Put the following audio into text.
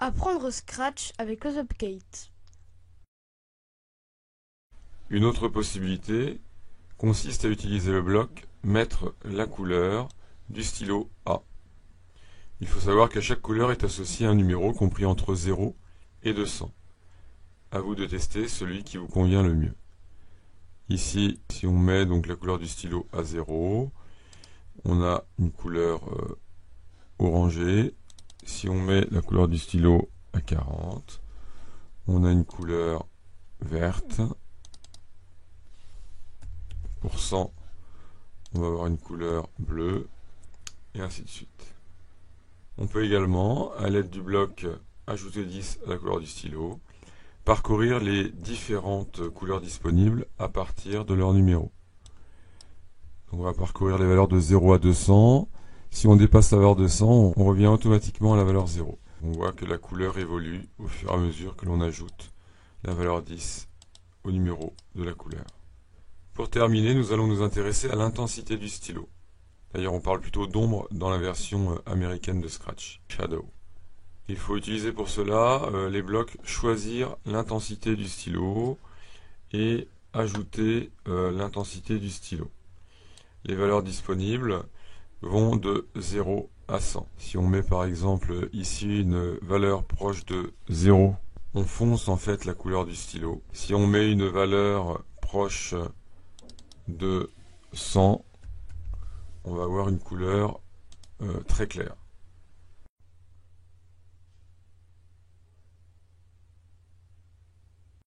Apprendre Scratch avec CloseUpKate. Une autre possibilité consiste à utiliser le bloc mettre la couleur du stylo A. Il faut savoir qu'à chaque couleur est associé un numéro compris entre 0 et 200. À vous de tester celui qui vous convient le mieux. Ici, si on met donc la couleur du stylo à 0, on a une couleur orangée. Si on met la couleur du stylo à 40, on a une couleur verte. Pour 100, on va avoir une couleur bleue, et ainsi de suite. On peut également, à l'aide du bloc ajouter 10 à la couleur du stylo, parcourir les différentes couleurs disponibles à partir de leur numéro. On va parcourir les valeurs de 0 à 200. Si on dépasse la valeur 200, on revient automatiquement à la valeur 0. On voit que la couleur évolue au fur et à mesure que l'on ajoute la valeur 10 au numéro de la couleur. Pour terminer, nous allons nous intéresser à l'intensité du stylo. D'ailleurs, on parle plutôt d'ombre dans la version américaine de Scratch, Shadow. Il faut utiliser pour cela les blocs choisir l'intensité du stylo et ajouter l'intensité du stylo. Les valeurs disponibles vont de 0 à 100. Si on met par exemple ici une valeur proche de 0, on fonce en fait la couleur du stylo. Si on met une valeur proche de 100, on va avoir une couleur très claire.